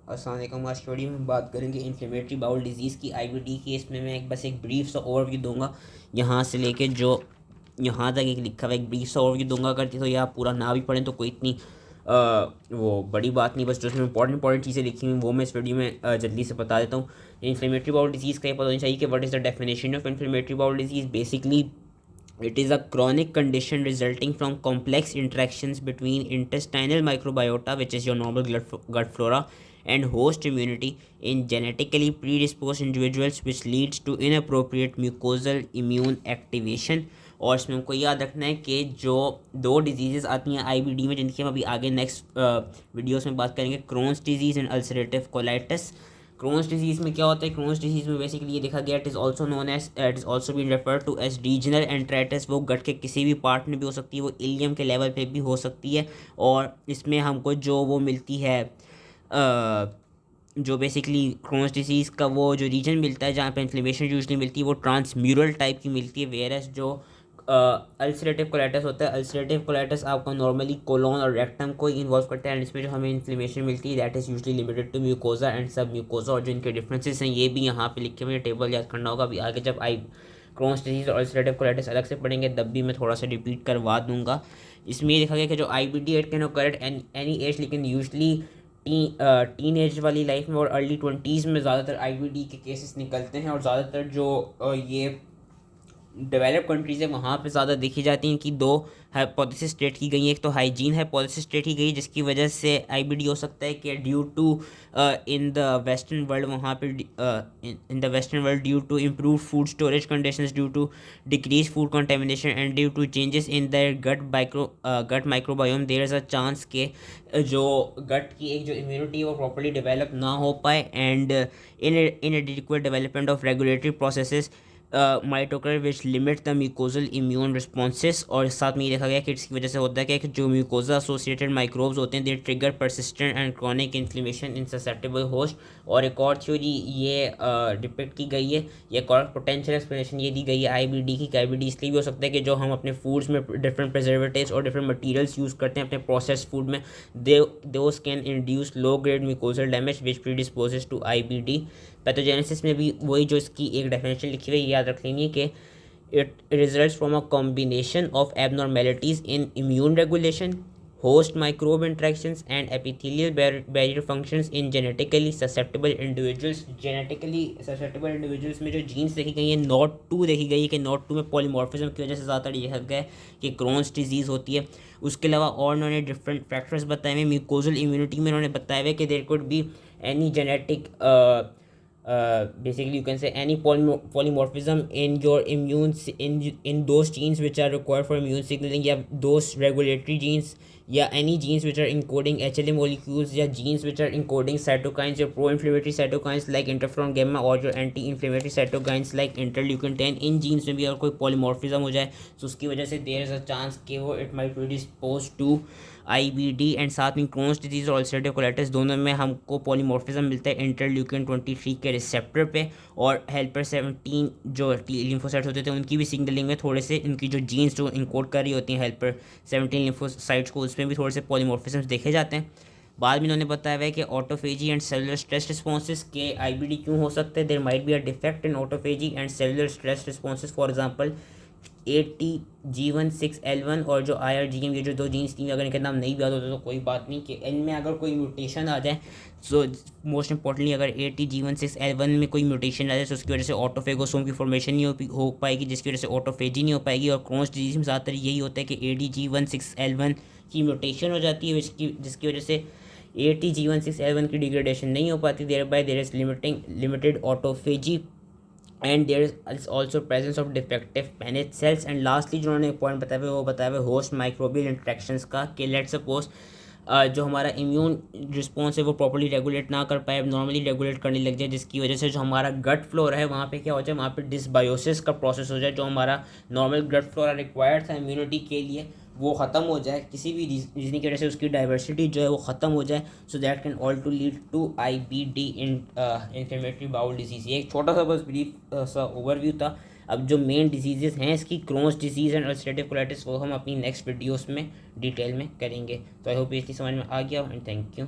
अस्सलाम वालेकुम। आज की वीडियो में बात करेंगे इन्फ्लेमेटरी बाउल डिजीज़ की, आईबीडी की। इसमें मैं बस एक ब्रीफ सा ओवरव्यू दूंगा, यहाँ से लेके जो यहाँ तक एक लिखा हुआ एक ब्रीफ सा ओवरव्यू दूंगा। करती तो या आप पूरा ना भी पढ़ें तो कोई इतनी वो बड़ी बात नहीं, बस जो इसमें इंपॉर्टेंट चीज़ें लिखी हुई वो मैं इस वीडियो में जल्दी से बता देता हूँ। इन्फ्लेमेटरी बाउल डिजीज़ का ये पता होना चाहिए कि what is the definition of inflammatory bowel disease. Basically it is a chronic condition resulting from complex interactions between intestinal microbiota, which is your normal gut flora, and host immunity in genetically predisposed individuals, which leads to inappropriate mucosal immune activation। और इसमें हमको याद रखना है कि जो दो disease आती हैं आईबीडी में, जिनकी हम अभी आगे नेक्स्ट वीडियोस में बात करेंगे, Crohn's disease and ulcerative colitis. Crohn's disease में क्या होता है? क्रोन्स डिजीज़ में बेसिकली ये देखा गया, it is also known as, it is also been refer to as regional enteritis. वो गट के किसी भी पार्ट में भी हो सकती है, वो इलियम के लेवल पे भी हो सकती है। और इसमें हमको जो वो मिलती है, जो बेसिकली क्रोन्स डिजीज़ का वो जो रीजन मिलता है जहाँ पे इन्फ्लेमेशन यूजली मिलती है, वो ट्रांसम्यूरल टाइप की मिलती है। वेयरस जो अल्सरेटिव कोलाइटिस होता है, अल्सरेटिव कोलाइटिस आपका नॉर्मली कोलोन और रेक्टम को इन्वॉल्व करता है, एंड इसमें जो हमें इन्फ्लेमेशन मिलती है that is usually limited to mucosa and submucosa. और जो इनके डिफरेंसेस हैं ये भी यहाँ पे लिखे हुए, टेबल याद करना होगा। अभी आगे जब आई क्रोन्स डिजीज़ और अल्सरेटिव कोलाइटिस अलग से पढ़ेंगे तब भी मैं थोड़ा सा रिपीट करवा दूंगा। इसमें ये देखा गया कि जो I it can occur at any age, लेकिन यूजली टीन एज वाली लाइफ में और अर्ली 20s में ज़्यादातर आई के केसेस निकलते हैं। और ज़्यादातर जो ये डेवलप कंट्रीज़ है वहाँ पे ज़्यादा देखी जाती हैं कि दो हाइपोथेसिस स्टेट की गई है। एक तो हाइजीन हाइपोथेसिस स्टेट की गई जिसकी वजह से आईबीडी हो सकता है कि due to in the western world, वहाँ पे in the western world due to improve food storage conditions, due to decrease food contamination and due to changes in the gut microbiome, there is a chance के जो गट की एक जो immunity है वो properly develop ना हो पाए, and in inadequate development of regulatory processes might occur which limit the mucosal immune responses. और साथ में ये देखा गया कि इसकी वजह से होता है कि जो म्यूकोजा एसोसिएटेड माइक्रोब्स होते हैं they trigger persistent and chronic inflammation in susceptible host. और एक और थ्योरी ये डिपिक्ट की गई है, ये एक और पोटेंशियल एक्सप्लेनेशन ये दी गई है आईबीडी की। आईबीडी इसलिए भी हो सकता है कि जो हम अपने फूड्स में डिफरेंट प्रिजर्वेटिव्स और डिफरेंट मटीरियल्स यूज़ करते हैं अपने प्रोसेस फूड में, those can induce low grade mucosal damage which predisposes to IBD. Pathogenesis में भी वही जो इसकी एक डेफिनेशन लिखी हुई है याद रख लेंगे कि it results from a combination of abnormalities in immune regulation, host microbe interactions and epithelial barrier functions in genetically susceptible individuals. Genetically susceptible individuals में जो जीन्स देखी गई है, नॉट 2 देखी गई है कि नॉट 2 में पॉलीमॉर्फिज्म की वजह से ज़्यादातर ये देखा गया है कि क्रोन्स डिजीज़ होती है। उसके अलावा और उन्होंने डिफरेंट फैक्टर्स बताए हुए म्यूकोजल इम्यूनिटी में, उन्होंने बताया हुआ कि there could be any genetic basically you can say any polymorphism in your in those genes which are required for immune signaling, या those regulatory genes, या any genes which are encoding HLA molecules, या genes which are encoding cytokines, या pro-inflammatory cytokines like interferon gamma, और जो anti-inflammatory cytokines like interleukin 10। इन genes में भी अगर कोई polymorphism हो जाए तो उसकी वजह से there is a chance कि वो it might predispose to IBD. And साथ में क्रोन्स डिजीज़ और अल्सरेटिव कोलाइटिस दोनों में हमको पॉलीमॉर्फिज्म मिलता है इंटरल्यूकिन 23 के रिसेप्टर पे, और हेल्पर 17 जो लिम्फोसाइट्स होते थे उनकी भी सिग्नलिंग में थोड़े से इनकी जो जीन्स जो इनकोड कर रही होती हैं हेल्पर 17 लिम्फोसाइट्स को, उसमें भी थोड़े से पॉलीमॉर्फिज्म देखे जाते हैं। बाद में इन्होंने बताया हुआ है कि autophagy and cellular stress responses के आईबीडी क्यों हो सकते हैं। There might be a defect in autophagy and cellular stress responses, for example ATG16L1 और जो IRGM, ये जो दो जीन्स थी, अगर इनके नाम नहीं भी याद होते तो कोई बात नहीं कि इनमें अगर कोई म्यूटेशन आ जाए, सो मोस्ट इंपॉर्टेंटली अगर ATG16L1 में कोई म्यूटेशन आ जाए तो उसकी वजह से ऑटोफेगोसोम की फॉर्मेशन नहीं हो पाएगी, जिसकी वजह से ऑटोफेजी नहीं हो पाएगी। और क्रोन्स डिजीज में ज़्यादातर यही होता है कि ATG16L1 की म्यूटेशन हो जाती है जिसकी वजह से ATG16L1 की डिग्रेडेशन नहीं हो पाती, thereby there is limited autophagy and there is also presence of defective Paneth cells. And lastly जिन्होंने एक पॉइंट बताया हुआ वो बताया हुआ होस्ट माइक्रोबियल इंट्रैक्शंस का, कि लेट सपोज जो हमारा इम्यून रिस्पॉन्स है वो प्रॉपर्ली रेगुलेट ना कर पाए, नॉर्मली रेगुलेट करने लग जाए, जिसकी वजह से जो हमारा गट फ्लोरा है वहाँ पे क्या हो जाए, वहाँ पे डिसबायोसिस का प्रोसेस हो जाए। जो हमारा नॉर्मल गट फ्लोरा रिक्वायर्ड था इम्यूनिटी के लिए वो ख़त्म हो जाए, किसी भी रीजन की वजह से उसकी डाइवर्सिटी जो है वो ख़त्म हो जाए, so that can also lead to IBD in inflammatory bowel disease. ये एक छोटा सा बस ब्रीफ सा ओवरव्यू था। अब जो मेन डिजीज़ हैं इसकी, Crohn's disease and ulcerative colitis, वो हम अपनी नेक्स्ट वीडियोस में डिटेल में करेंगे। तो आई होप ये इसकी समझ में आ गया, एंड थैंक यू।